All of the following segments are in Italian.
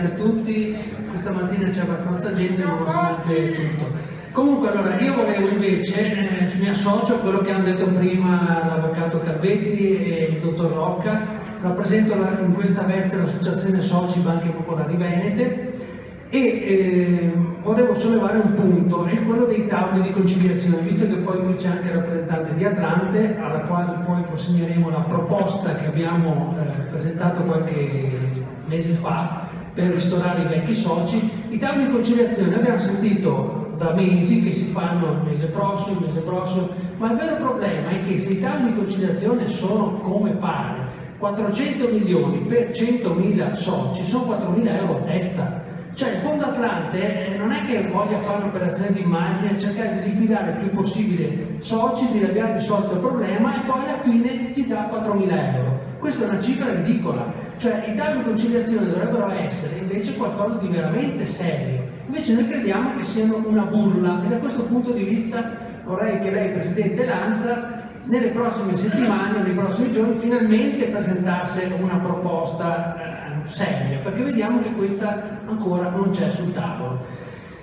grazie a tutti. Questa mattina c'è abbastanza gente nonostante tutto. Comunque, allora, io volevo invece, mi associo a quello che hanno detto prima l'avvocato Calvetti e il dottor Rocca. Rappresento in questa veste l'associazione Soci Banche Popolari Venete e volevo sollevare un punto, è quello dei tavoli di conciliazione, visto che poi qui c'è anche il rappresentante di Atlante, alla quale poi consegneremo la proposta che abbiamo presentato qualche mese fa per ristorare i vecchi soci. I tavoli di conciliazione abbiamo sentito da mesi che si fanno il mese prossimo, ma il vero problema è che se i tavoli di conciliazione sono come pare, 400 milioni per 100.000 soci, sono 4.000 euro a testa. Cioè il Fondo Atlante non è che voglia fare un'operazione di immagine, cercare di liquidare il più possibile soci, di aver risolto il problema e poi alla fine ti dà 4.000 euro. Questa è una cifra ridicola. Cioè i tavoli di conciliazione dovrebbero essere invece qualcosa di veramente serio. Invece noi crediamo che siano una burla e da questo punto di vista vorrei che lei, Presidente Lanza, nelle prossime settimane, nei prossimi giorni, finalmente presentasse una proposta seria, perché vediamo che questa ancora non c'è sul tavolo.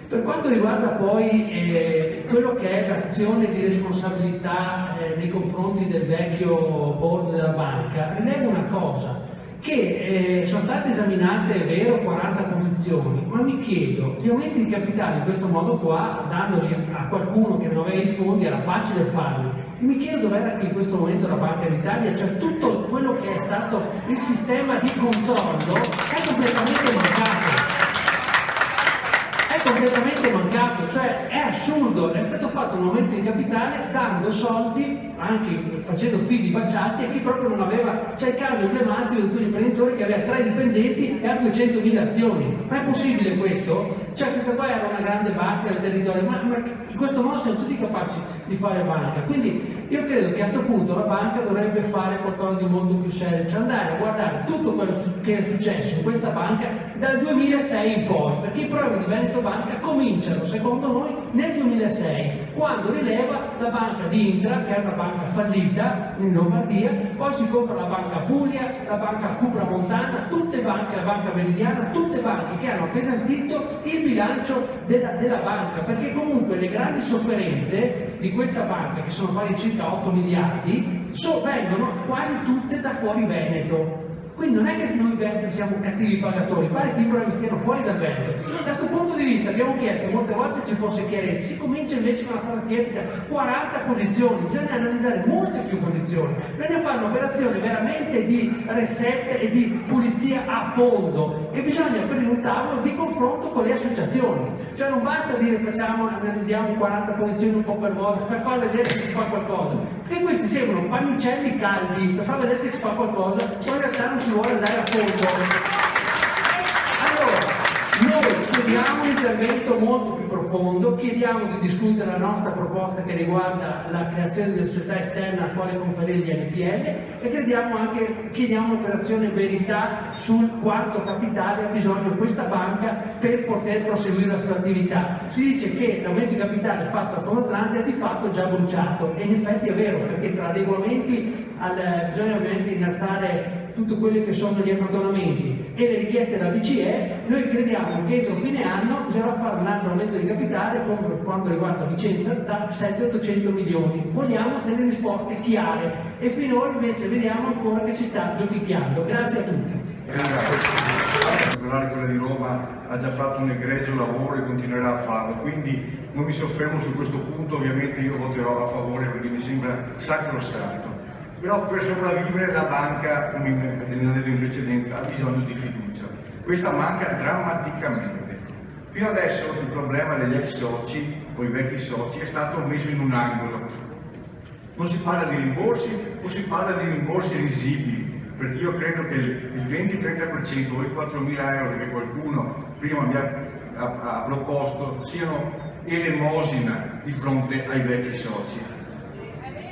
Per quanto riguarda poi quello che è l'azione di responsabilità nei confronti del vecchio board della banca, rilevo una cosa, che sono state esaminate, è vero, 40 posizioni, ma mi chiedo, gli aumenti di capitale in questo modo qua, dandoli a qualcuno che non aveva i fondi, era facile farli, e mi chiedo dov'era in questo momento la Banca d'Italia, cioè tutto quello che è stato il sistema di controllo è completamente mancato. È completamente mancato, cioè è assurdo, è stato fatto un aumento di capitale dando soldi, anche facendo figli baciati a chi proprio non aveva. C'è il caso emblematico di quell'imprenditore che aveva 3 dipendenti e ha 200.000 azioni. Ma è possibile questo? Cioè questa qua era una grande banca del territorio, ma in questo modo siamo tutti capaci di fare banca. Quindi io credo che a questo punto la banca dovrebbe fare qualcosa di molto più serio, cioè andare a guardare tutto quello che è successo in questa banca dal 2006 in poi, perché i problemi di Veneto Banca cominciano, secondo noi, nel 2006, quando rileva la banca di Indra, che è una banca fallita in Lombardia, poi si compra la banca Puglia, la banca Cupra Montana, tutte banche, la banca Meridiana, tutte banche che hanno appesantito il bilancio della banca, perché comunque le grandi sofferenze di questa banca, che sono pari a circa 8 miliardi, vengono quasi tutte da fuori Veneto. Quindi non è che noi veneti siamo cattivi pagatori, pare che i problemi stiano fuori dal Veneto. Da questo punto di vista abbiamo chiesto molte volte ci fosse chiarezza, si comincia invece con una cosa tiepida, 40 posizioni, bisogna analizzare molte più posizioni, bisogna fare un'operazione veramente di reset e di pulizia a fondo e bisogna aprire un tavolo di confronto con le associazioni, cioè non basta dire analizziamo 40 posizioni un po' per volta per far vedere che si fa qualcosa, perché questi sembrano pannicelli caldi per far vedere che si fa qualcosa, poi in realtà non si vuole andare a fondo. Allora, noi chiediamo un intervento molto più profondo, chiediamo di discutere la nostra proposta che riguarda la creazione di una società esterna a quale conferire gli NPL e chiediamo un'operazione verità sul quanto capitale ha bisogno questa banca per poter proseguire la sua attività. Si dice che l'aumento di capitale fatto al Fondo Atlante è di fatto già bruciato e in effetti è vero, perché tra adeguamenti bisogna ovviamente innalzare tutti quelli che sono gli accantonamenti e le richieste della BCE, noi crediamo che entro fine anno bisogna fare un altro aumento di capitale per quanto riguarda Vicenza da 700-800 milioni. Vogliamo delle risposte chiare e finora invece vediamo ancora che si sta giochicchiando. Grazie a tutti. Quella di Roma ha già fatto un egregio lavoro e continuerà a farlo, quindi non mi soffermo su questo punto, ovviamente io voterò a favore perché mi sembra sacrosanto. Però per sopravvivere la banca, come nel detto in precedenza, ha bisogno di fiducia. Questa manca drammaticamente. Fino adesso il problema degli ex soci o i vecchi soci è stato messo in un angolo. Non si parla di rimborsi o si parla di rimborsi risibili, perché io credo che il 20-30% o i 4.000 euro che qualcuno prima mi ha proposto siano elemosina di fronte ai vecchi soci.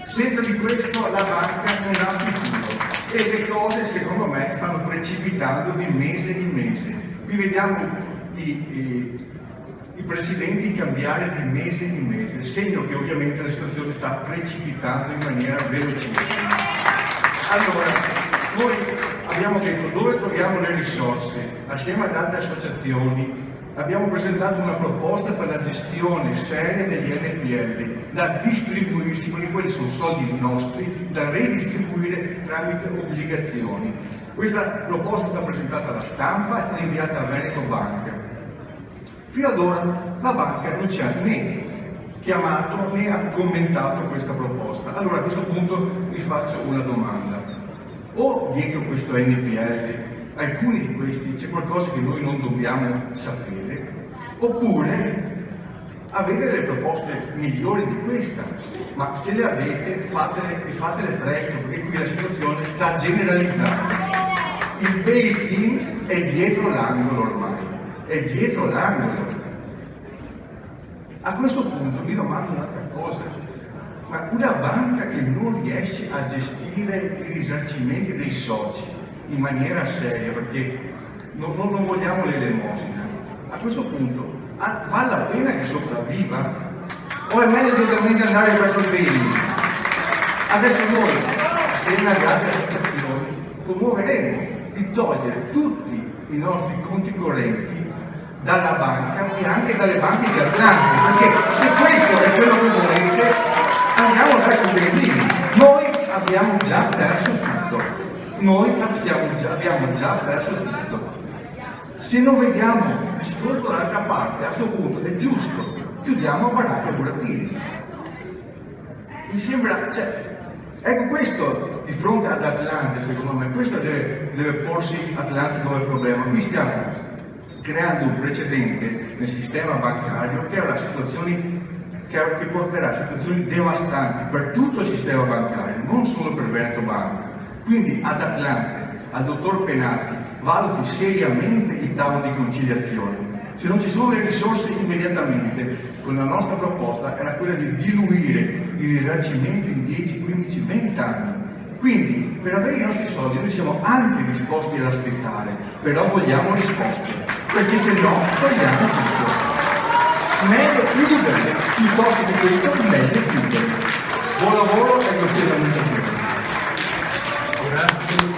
Senza di questo la banca non ha futuro e le cose secondo me stanno precipitando di mese in mese. Qui vediamo i presidenti cambiare di mese in mese, segno che ovviamente la situazione sta precipitando in maniera velocissima. Allora, noi abbiamo detto dove troviamo le risorse, assieme ad altre associazioni abbiamo presentato una proposta per la gestione seria degli NPL da distribuirsi, perché quelli sono soldi nostri, da redistribuire tramite obbligazioni. Questa proposta è stata presentata alla stampa, è stata inviata a Veneto Banca. Fino ad ora la banca non ci ha né chiamato né ha commentato questa proposta. Allora a questo punto vi faccio una domanda. O dietro questo NPL, alcuni di questi, c'è qualcosa che noi non dobbiamo sapere, oppure avete delle proposte migliori di questa, ma se le avete fatele presto, perché qui la situazione sta generalizzando. Il bail-in è dietro l'angolo ormai, è dietro l'angolo. A questo punto vi domando un'altra cosa, ma una banca che non riesce a gestire i risarcimenti dei soci in maniera seria, perché non vogliamo l'elemosina, a questo punto vale la pena che sopravviva? O è meglio direttamente andare verso il bail-in? Adesso noi, assieme alle altre associazioni, promuoveremo di togliere tutti i nostri conti correnti dalla banca e anche dalle banche di Atlante, perché se questo è quello che volete, andiamo verso il bail-in. Noi abbiamo già perso tutto. Noi abbiamo già perso tutto. Se non vediamo riscontro dall'altra parte, a questo punto è giusto, chiudiamo baracca e burattini. Mi sembra, ecco questo di fronte ad Atlante, secondo me, questo deve porsi Atlante come problema. Qui stiamo creando un precedente nel sistema bancario che porterà a situazioni devastanti per tutto il sistema bancario, non solo per Veneto Banca. Quindi ad Atlante, al dottor Penati, valuti seriamente il tavolo di conciliazione. Se non ci sono le risorse immediatamente, con la nostra proposta era quella di diluire il risarcimento in 10, 15, 20 anni. Quindi, per avere i nostri soldi, noi siamo anche disposti ad aspettare, però vogliamo risposte, perché se no togliamo tutto. Meglio chiudere, piuttosto che questo, meglio chiudere. Buon lavoro e lo stiamo. Grazie.